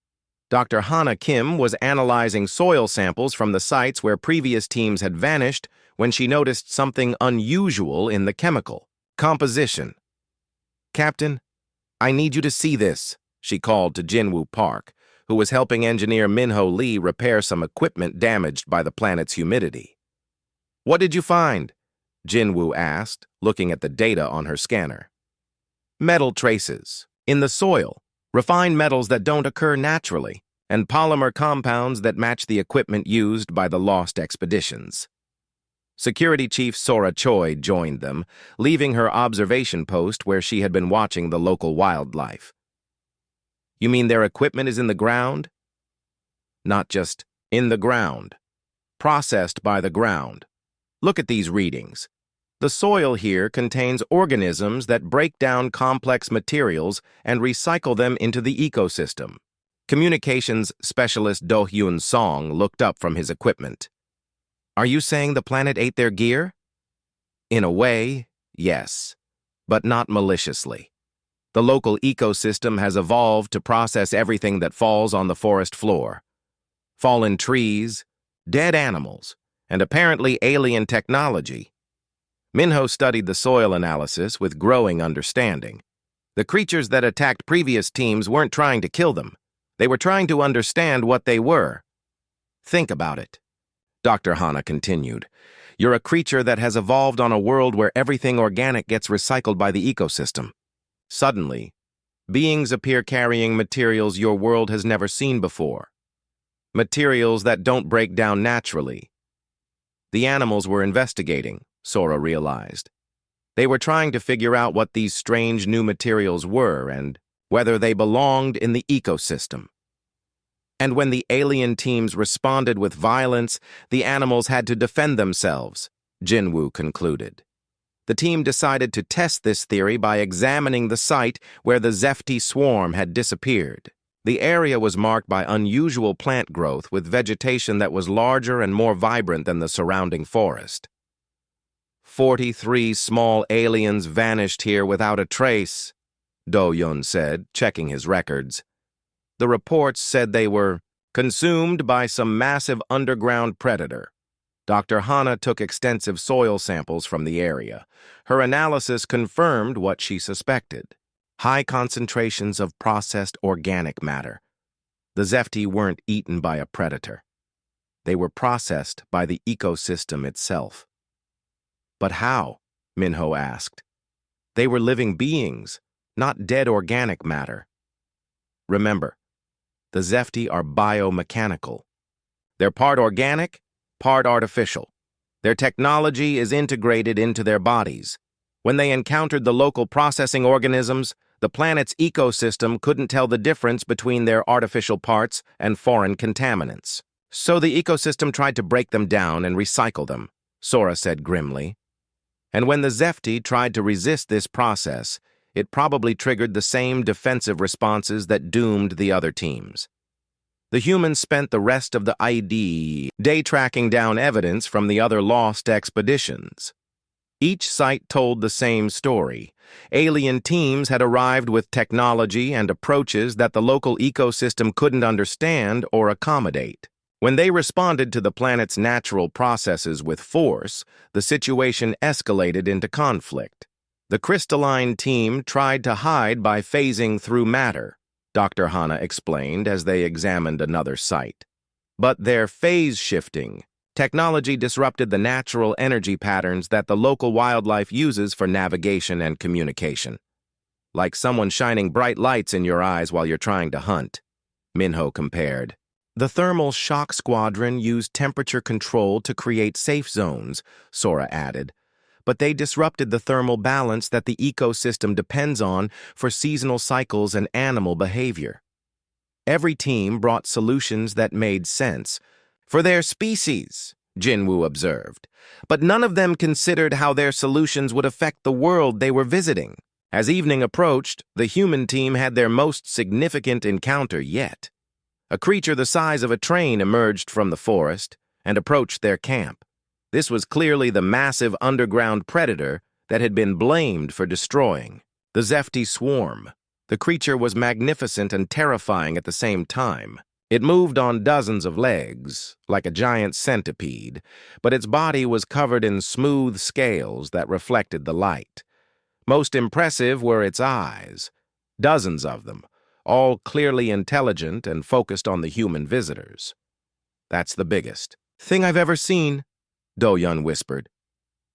Dr. Hana Kim was analyzing soil samples from the sites where previous teams had vanished when she noticed something unusual in the chemical composition. "Captain, I need you to see this," she called to Jinwoo Park, who was helping engineer Minho Lee repair some equipment damaged by the planet's humidity. "What did you find?" Jinwoo asked, looking at the data on her scanner. "Metal traces in the soil. Refined metals that don't occur naturally, and polymer compounds that match the equipment used by the lost expeditions." Security Chief Sora Choi joined them, leaving her observation post where she had been watching the local wildlife. "You mean their equipment is in the ground?" "Not just in the ground. Processed by the ground. Look at these readings. The soil here contains organisms that break down complex materials and recycle them into the ecosystem." Communications specialist Do Hyun Song looked up from his equipment. "Are you saying the planet ate their gear?" "In a way, yes, but not maliciously. The local ecosystem has evolved to process everything that falls on the forest floor. Fallen trees, dead animals, and apparently alien technology." Minho studied the soil analysis with growing understanding. The creatures that attacked previous teams weren't trying to kill them. They were trying to understand what they were. "Think about it," Dr. Hana continued. "You're a creature that has evolved on a world where everything organic gets recycled by the ecosystem. Suddenly, beings appear carrying materials your world has never seen before. Materials that don't break down naturally. The animals were investigating," Sora realized. "They were trying to figure out what these strange new materials were and whether they belonged in the ecosystem. And when the alien teams responded with violence, the animals had to defend themselves," Jinwoo concluded. "The team decided to test this theory by examining the site where the Zefti swarm had disappeared. The area was marked by unusual plant growth with vegetation that was larger and more vibrant than the surrounding forest. 43 small aliens vanished here without a trace," Do Yun said, checking his records. "The reports said they were consumed by some massive underground predator." Dr. Hana took extensive soil samples from the area. Her analysis confirmed what she suspected: high concentrations of processed organic matter. The Zefti weren't eaten by a predator. They were processed by the ecosystem itself. "But how?" Minho asked. "They were living beings, not dead organic matter." "Remember, the Zefti are biomechanical. They're part organic, part artificial. Their technology is integrated into their bodies. When they encountered the local processing organisms, the planet's ecosystem couldn't tell the difference between their artificial parts and foreign contaminants. So the ecosystem tried to break them down and recycle them," Sora said grimly. "And when the Zefti tried to resist this process, it probably triggered the same defensive responses that doomed the other teams. The humans spent the rest of the day tracking down evidence from the other lost expeditions. Each site told the same story. Alien teams had arrived with technology and approaches that the local ecosystem couldn't understand or accommodate. When they responded to the planet's natural processes with force, the situation escalated into conflict. The crystalline team tried to hide by phasing through matter, Dr. Hana explained as they examined another site. But their phase shifting technology disrupted the natural energy patterns that the local wildlife uses for navigation and communication. "Like someone shining bright lights in your eyes while you're trying to hunt," Minho compared. The thermal shock squadron used temperature control to create safe zones, Sora added, but they disrupted the thermal balance that the ecosystem depends on for seasonal cycles and animal behavior. Every team brought solutions that made sense for their species, Jinwoo observed, but none of them considered how their solutions would affect the world they were visiting. As evening approached, the human team had their most significant encounter yet. A creature the size of a train emerged from the forest and approached their camp. This was clearly the massive underground predator that had been blamed for destroying the Zefti swarm. The creature was magnificent and terrifying at the same time. It moved on dozens of legs, like a giant centipede, but its body was covered in smooth scales that reflected the light. Most impressive were its eyes, dozens of them, all clearly intelligent and focused on the human visitors. "That's the biggest thing I've ever seen," Do-Yun whispered.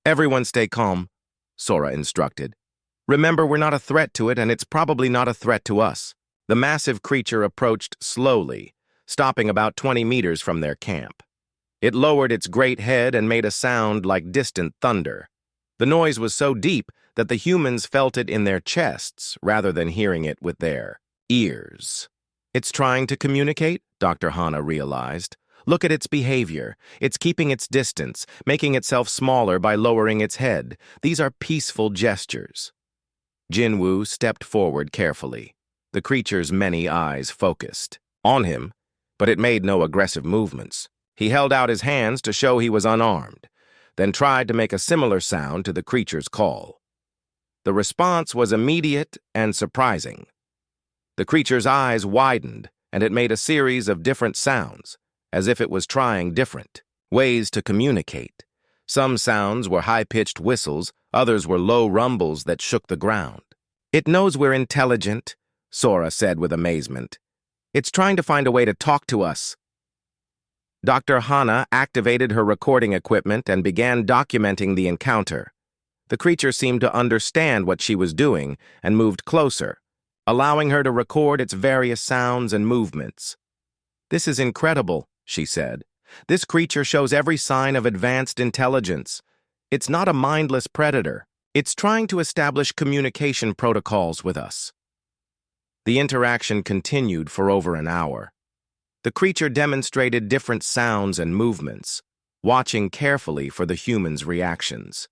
"Everyone stay calm," Sora instructed. "Remember, we're not a threat to it, and it's probably not a threat to us." The massive creature approached slowly, stopping about 20 meters from their camp. It lowered its great head and made a sound like distant thunder. The noise was so deep that the humans felt it in their chests rather than hearing it with their ears. "It's trying to communicate," Dr. Hana realized. "Look at its behavior. It's keeping its distance, making itself smaller by lowering its head. These are peaceful gestures." Jinwoo stepped forward carefully, the creature's many eyes focused on him, but it made no aggressive movements. He held out his hands to show he was unarmed, then tried to make a similar sound to the creature's call. The response was immediate and surprising. The creature's eyes widened, and it made a series of different sounds, as if it was trying different ways to communicate. Some sounds were high-pitched whistles, others were low rumbles that shook the ground. "It knows we're intelligent," Sora said with amazement. "It's trying to find a way to talk to us." Dr. Hana activated her recording equipment and began documenting the encounter. The creature seemed to understand what she was doing and moved closer, allowing her to record its various sounds and movements. "This is incredible," she said. "This creature shows every sign of advanced intelligence. It's not a mindless predator. It's trying to establish communication protocols with us." The interaction continued for over an hour. The creature demonstrated different sounds and movements, watching carefully for the humans' reactions.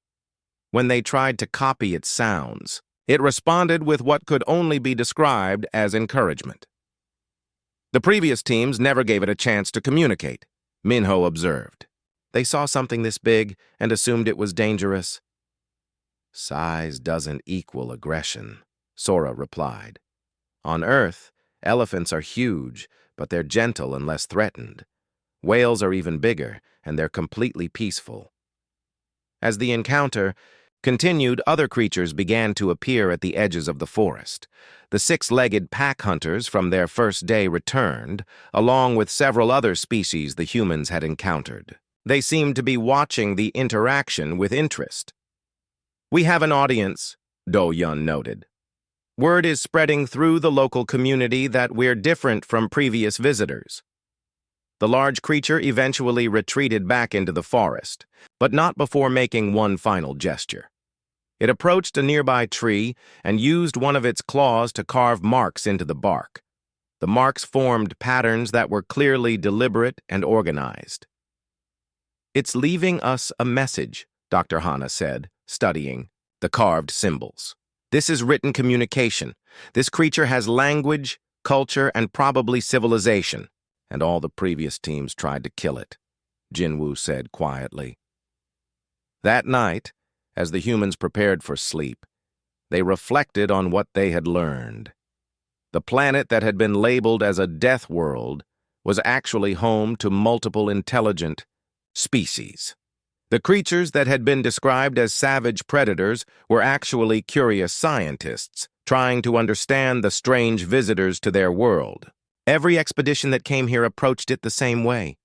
When they tried to copy its sounds, it responded with what could only be described as encouragement. "The previous teams never gave it a chance to communicate," Minho observed. "They saw something this big and assumed it was dangerous." "Size doesn't equal aggression," Sora replied. "On Earth, elephants are huge, but they're gentle and less threatened. Whales are even bigger, and they're completely peaceful." As the encounter continued, other creatures began to appear at the edges of the forest. The six-legged pack hunters from their first day returned, along with several other species the humans had encountered. They seemed to be watching the interaction with interest. "We have an audience," Do-Yun noted. "Word is spreading through the local community that we're different from previous visitors." The large creature eventually retreated back into the forest, but not before making one final gesture. It approached a nearby tree and used one of its claws to carve marks into the bark. The marks formed patterns that were clearly deliberate and organized. "It's leaving us a message," Dr. Hana said, studying the carved symbols. "This is written communication. This creature has language, culture, and probably civilization. And all the previous teams tried to kill it," Jinwoo said quietly. That night, as the humans prepared for sleep, they reflected on what they had learned. The planet that had been labeled as a death world was actually home to multiple intelligent species. The creatures that had been described as savage predators were actually curious scientists, trying to understand the strange visitors to their world. "Every expedition that came here approached it the same way,"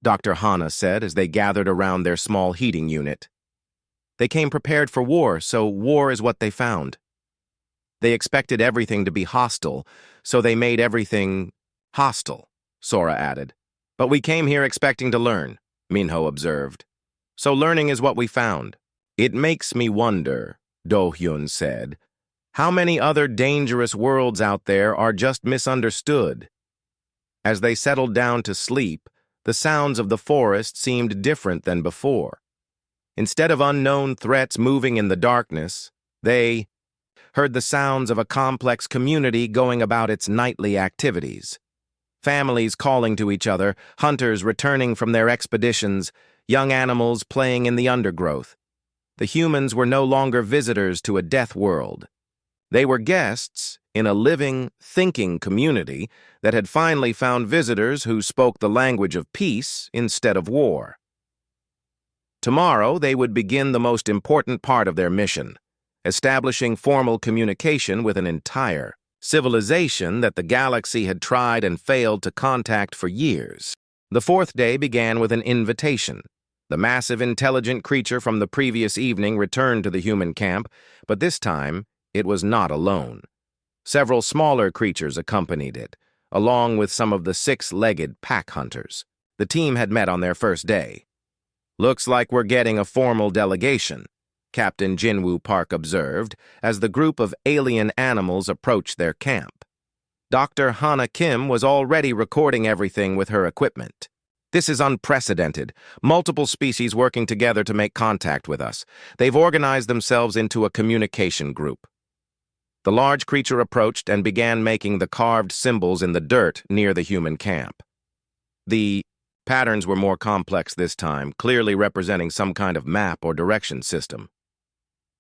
Dr. Hana said as they gathered around their small heating unit. "They came prepared for war, so war is what they found. They expected everything to be hostile, so they made everything hostile," Sora added. But we came here expecting to learn, Minho observed. So learning is what we found. It makes me wonder, Do-hyun said, how many other dangerous worlds out there are just misunderstood? As they settled down to sleep, the sounds of the forest seemed different than before. Instead of unknown threats moving in the darkness, they heard the sounds of a complex community going about its nightly activities. Families calling to each other, hunters returning from their expeditions, young animals playing in the undergrowth. The humans were no longer visitors to a death world. They were guests in a living, thinking community that had finally found visitors who spoke the language of peace instead of war. Tomorrow, they would begin the most important part of their mission, establishing formal communication with an entire civilization that the galaxy had tried and failed to contact for years. The fourth day began with an invitation. The massive, intelligent creature from the previous evening returned to the human camp, but this time, it was not alone. Several smaller creatures accompanied it, along with some of the six-legged pack hunters. The team had met on their first day. "Looks like we're getting a formal delegation," Captain Jinwoo Park observed as the group of alien animals approached their camp. Dr. Hana Kim was already recording everything with her equipment. "This is unprecedented. Multiple species working together to make contact with us. They've organized themselves into a communication group." The large creature approached and began making the carved symbols in the dirt near the human camp. The patterns were more complex this time, clearly representing some kind of map or direction system.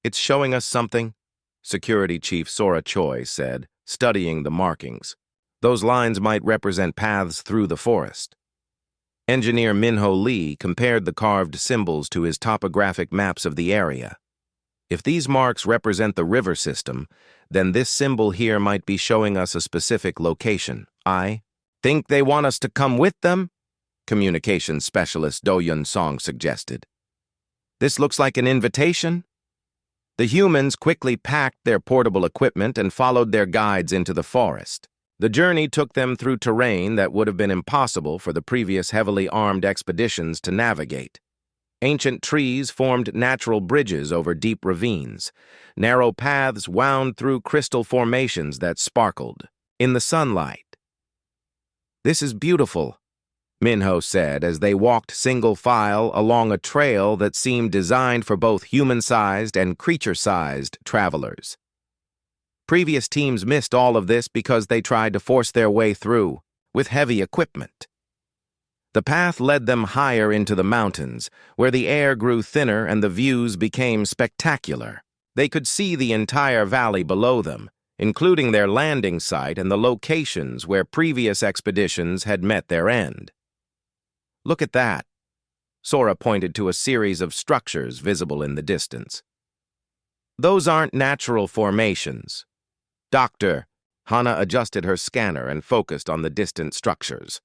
"It's showing us something," Security Chief Sora Choi said, studying the markings. "Those lines might represent paths through the forest." Engineer Minho Lee compared the carved symbols to his topographic maps of the area. If these marks represent the river system, then this symbol here might be showing us a specific location. "I think they want us to come with them?" Communications specialist Do-Yun Song suggested. "This looks like an invitation." The humans quickly packed their portable equipment and followed their guides into the forest. The journey took them through terrain that would have been impossible for the previous heavily armed expeditions to navigate. Ancient trees formed natural bridges over deep ravines. Narrow paths wound through crystal formations that sparkled in the sunlight. "This is beautiful," Minho said as they walked single file along a trail that seemed designed for both human-sized and creature-sized travelers. Previous teams missed all of this because they tried to force their way through with heavy equipment. The path led them higher into the mountains, where the air grew thinner and the views became spectacular. They could see the entire valley below them, including their landing site and the locations where previous expeditions had met their end. "Look at that." Sora pointed to a series of structures visible in the distance. "Those aren't natural formations." "Doctor," Hana adjusted her scanner and focused on the distant structures.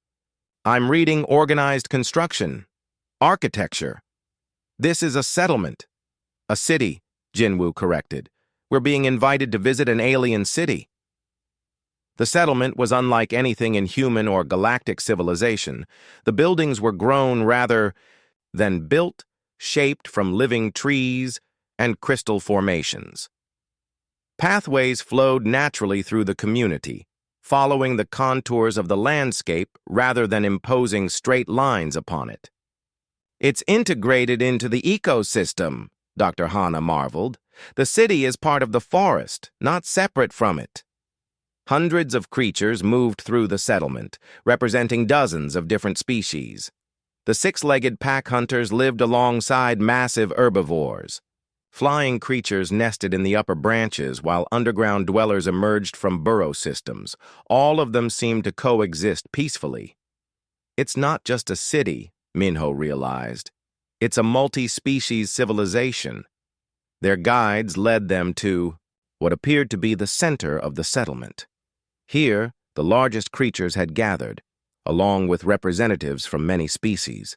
"I'm reading organized construction. Architecture. This is a settlement." "A city," Jinwoo corrected. "We're being invited to visit an alien city." The settlement was unlike anything in human or galactic civilization. The buildings were grown rather than built, shaped from living trees and crystal formations. Pathways flowed naturally through the community, following the contours of the landscape rather than imposing straight lines upon it. "It's integrated into the ecosystem," Dr. Hana marveled. "The city is part of the forest, not separate from it." Hundreds of creatures moved through the settlement, representing dozens of different species. The six-legged pack hunters lived alongside massive herbivores. Flying creatures nested in the upper branches while underground dwellers emerged from burrow systems. All of them seemed to coexist peacefully. "It's not just a city," Minho realized. "It's a multi-species civilization." Their guides led them to what appeared to be the center of the settlement. Here, the largest creatures had gathered, along with representatives from many species.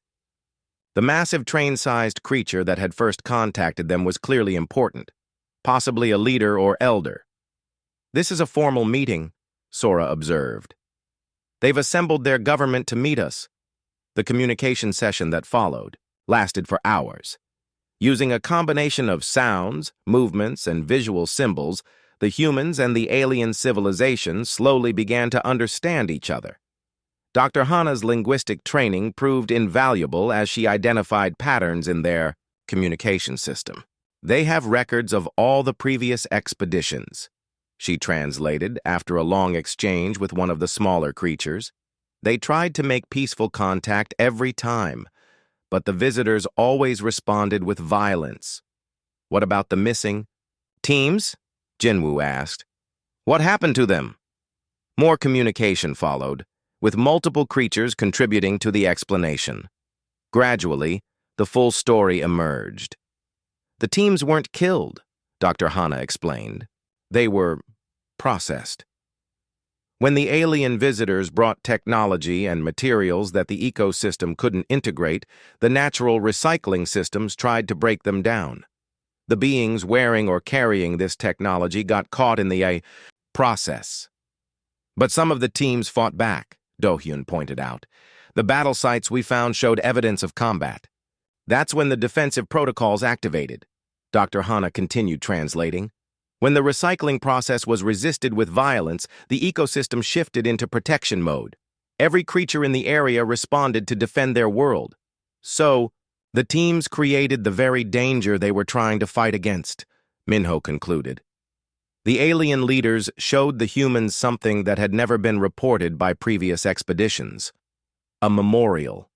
The massive train-sized creature that had first contacted them was clearly important, possibly a leader or elder. "This is a formal meeting," Sora observed. "They've assembled their government to meet us." The communication session that followed lasted for hours. Using a combination of sounds, movements, and visual symbols, the humans and the alien civilization slowly began to understand each other. Dr. Hana's linguistic training proved invaluable as she identified patterns in their communication system. They have records of all the previous expeditions, she translated after a long exchange with one of the smaller creatures. They tried to make peaceful contact every time, but the visitors always responded with violence. What about the missing teams? Jinwoo asked. What happened to them? More communication followed, with multiple creatures contributing to the explanation. Gradually, the full story emerged. The teams weren't killed, Dr. Hana explained. They were processed. When the alien visitors brought technology and materials that the ecosystem couldn't integrate, the natural recycling systems tried to break them down. The beings wearing or carrying this technology got caught in the process. But some of the teams fought back, Do-hyun pointed out. The battle sites we found showed evidence of combat. That's when the defensive protocols activated. Dr. Hana continued translating. When the recycling process was resisted with violence, the ecosystem shifted into protection mode. Every creature in the area responded to defend their world. So, the teams created the very danger they were trying to fight against, Minho concluded. The alien leaders showed the humans something that had never been reported by previous expeditions. A memorial.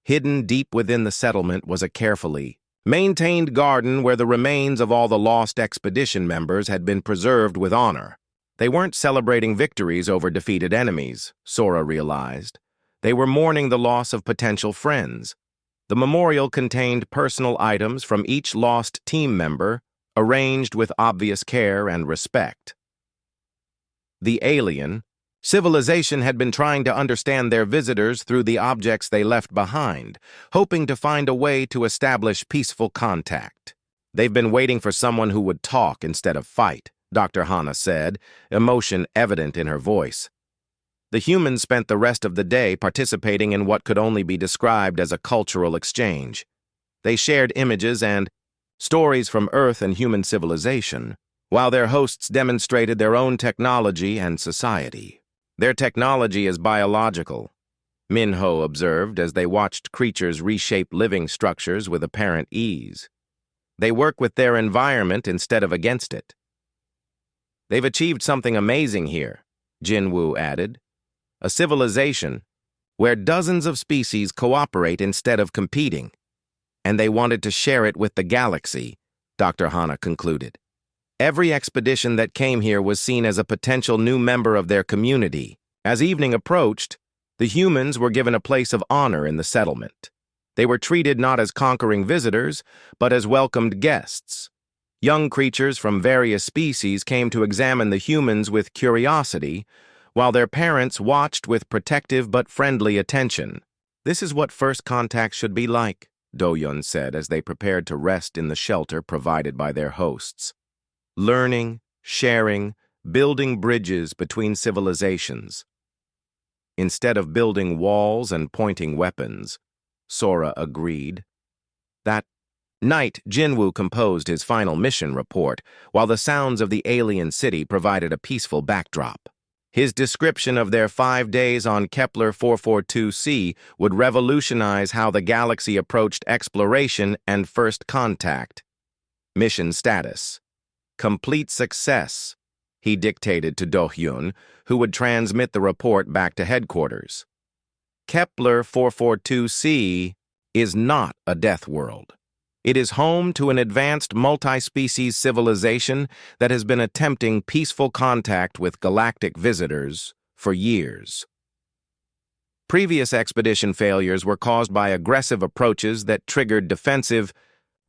Hidden deep within the settlement was a carefully maintained garden where the remains of all the lost expedition members had been preserved with honor. They weren't celebrating victories over defeated enemies, Sora realized. They were mourning the loss of potential friends. The memorial contained personal items from each lost team member, arranged with obvious care and respect. The alien civilization had been trying to understand their visitors through the objects they left behind, hoping to find a way to establish peaceful contact. They've been waiting for someone who would talk instead of fight, Dr. Hana said, emotion evident in her voice. The humans spent the rest of the day participating in what could only be described as a cultural exchange. They shared images and stories from Earth and human civilization, while their hosts demonstrated their own technology and society. Their technology is biological, Minho observed as they watched creatures reshape living structures with apparent ease. They work with their environment instead of against it. They've achieved something amazing here, Jinwoo added. A civilization where dozens of species cooperate instead of competing. And they wanted to share it with the galaxy, Dr. Hana concluded. Every expedition that came here was seen as a potential new member of their community. As evening approached, the humans were given a place of honor in the settlement. They were treated not as conquering visitors, but as welcomed guests. Young creatures from various species came to examine the humans with curiosity, while their parents watched with protective but friendly attention. This is what first contact should be like, Do-hyun said as they prepared to rest in the shelter provided by their hosts. Learning, sharing, building bridges between civilizations. Instead of building walls and pointing weapons, Sora agreed. That night, Jinwoo composed his final mission report, while the sounds of the alien city provided a peaceful backdrop. His description of their 5 days on Kepler 442c would revolutionize how the galaxy approached exploration and first contact. Mission status. Complete success, he dictated to Do-hyun, who would transmit the report back to headquarters. Kepler 442c is not a death world. It is home to an advanced multi-species civilization that has been attempting peaceful contact with galactic visitors for years. Previous expedition failures were caused by aggressive approaches that triggered defensive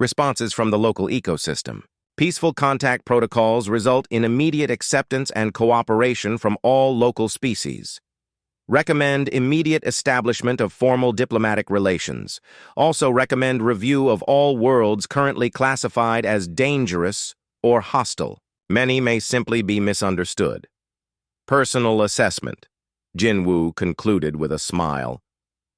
responses from the local ecosystem. Peaceful contact protocols result in immediate acceptance and cooperation from all local species. Recommend immediate establishment of formal diplomatic relations. Also recommend review of all worlds currently classified as dangerous or hostile. Many may simply be misunderstood. Personal assessment, Jinwoo concluded with a smile.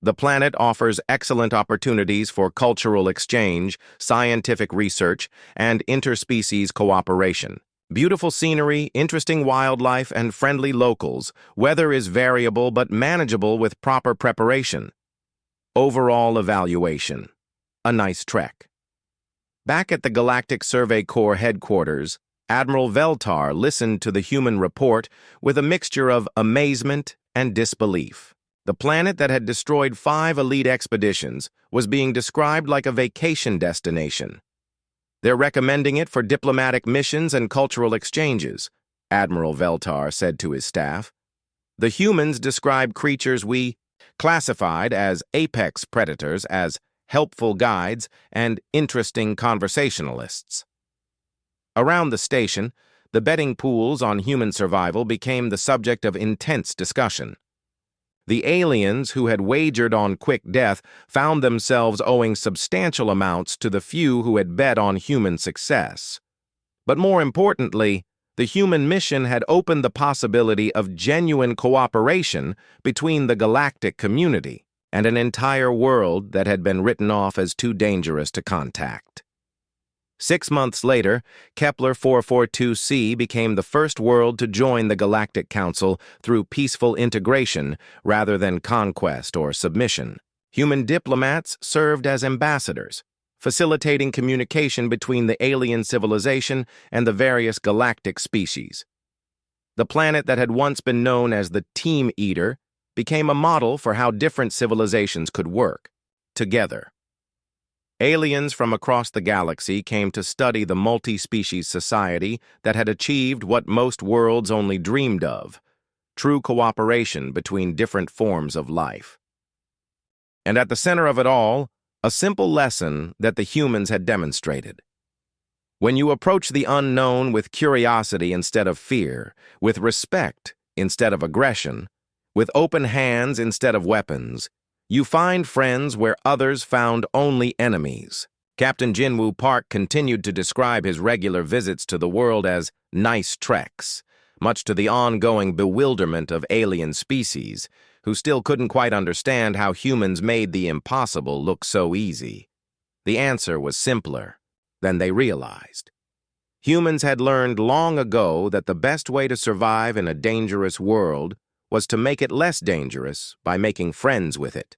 The planet offers excellent opportunities for cultural exchange, scientific research, and interspecies cooperation. Beautiful scenery, interesting wildlife, and friendly locals. Weather is variable but manageable with proper preparation. Overall evaluation. A nice trek. Back at the Galactic Survey Corps headquarters, Admiral Veltar listened to the human report with a mixture of amazement and disbelief. The planet that had destroyed 5 elite expeditions was being described like a vacation destination. They're recommending it for diplomatic missions and cultural exchanges, Admiral Veltar said to his staff. The humans describe creatures we classified as apex predators as helpful guides and interesting conversationalists. Around the station, the betting pools on human survival became the subject of intense discussion. The aliens who had wagered on quick death found themselves owing substantial amounts to the few who had bet on human success. But more importantly, the human mission had opened the possibility of genuine cooperation between the galactic community and an entire world that had been written off as too dangerous to contact. 6 months later, Kepler 442c became the first world to join the Galactic Council through peaceful integration rather than conquest or submission. Human diplomats served as ambassadors, facilitating communication between the alien civilization and the various galactic species. The planet that had once been known as the Team Eater became a model for how different civilizations could work together. Aliens from across the galaxy came to study the multi-species society that had achieved what most worlds only dreamed of, true cooperation between different forms of life. And at the center of it all, a simple lesson that the humans had demonstrated. When you approach the unknown with curiosity instead of fear, with respect instead of aggression, with open hands instead of weapons, you find friends where others found only enemies. Captain Jinwoo Park continued to describe his regular visits to the world as nice treks, much to the ongoing bewilderment of alien species, who still couldn't quite understand how humans made the impossible look so easy. The answer was simpler than they realized. Humans had learned long ago that the best way to survive in a dangerous world was to make it less dangerous by making friends with it.